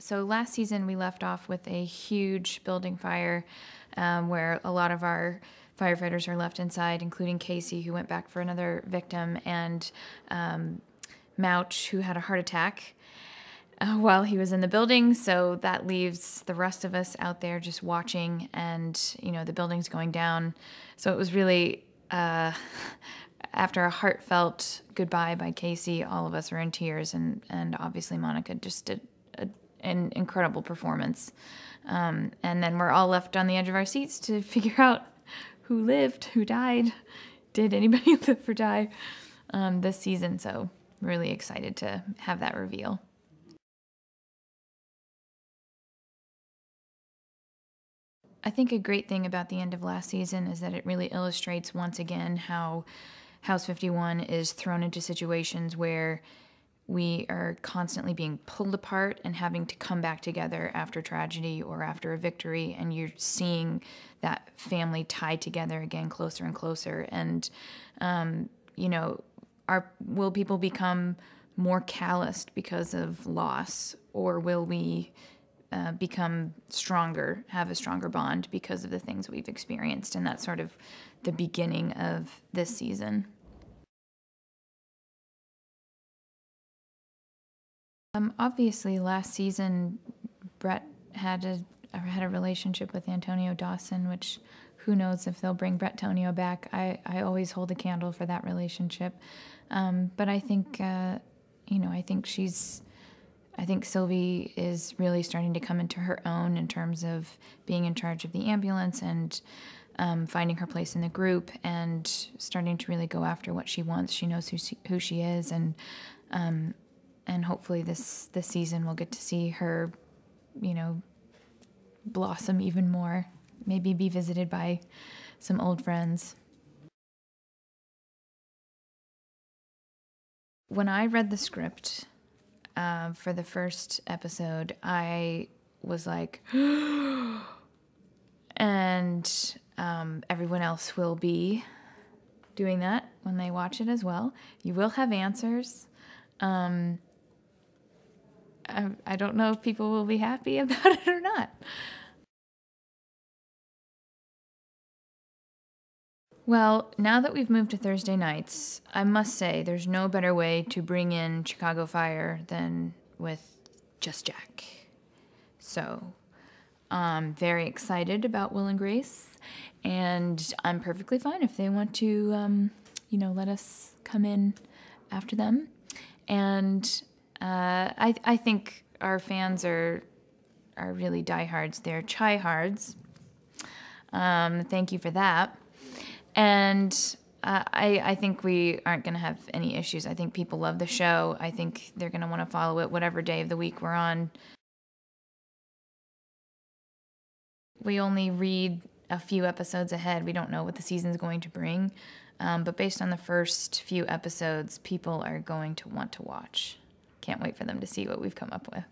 So last season we left off with a huge building fire where a lot of our firefighters are left inside, including Casey, who went back for another victim, and Mouch, who had a heart attack while he was in the building. So that leaves the rest of us out there just watching, and the building's going down. So it was really after a heartfelt goodbye by Casey, all of us are in tears, and obviously Monica just did an incredible performance. And then we're all left on the edge of our seats to figure out who lived, who died. Did anybody live or die this season? So really excited to have that reveal. I think a great thing about the end of last season is that it really illustrates once again how House 51 is thrown into situations where we are constantly being pulled apart and having to come back together after tragedy or after a victory, and you're seeing that family tied together again closer and closer. And will people become more calloused because of loss, or will we become stronger, have a stronger bond because of the things we've experienced? And that's sort of the beginning of this season. Obviously, last season, Brett had a relationship with Antonio Dawson, which who knows if they'll bring Brettonio back. I always hold a candle for that relationship. But I think, I think Sylvie is really starting to come into her own in terms of being in charge of the ambulance and finding her place in the group and starting to really go after what she wants. She knows who she is, and hopefully this season we'll get to see her, blossom even more, maybe be visited by some old friends. When I read the script for the first episode, I was like, and everyone else will be doing that when they watch it as well. You will have answers. I don't know if people will be happy about it or not. Well, now that we've moved to Thursday nights, I must say there's no better way to bring in Chicago Fire than with just Jack. So I'm very excited about Will and Grace, and I'm perfectly fine if they want to, let us come in after them. And I think our fans are really diehards. They're chiehards. Thank you for that. And I think we aren't going to have any issues. I think people love the show. I think they're going to want to follow it whatever day of the week we're on. We only read a few episodes ahead. We don't know what the season's going to bring. But based on the first few episodes, people are going to want to watch. Can't wait for them to see what we've come up with.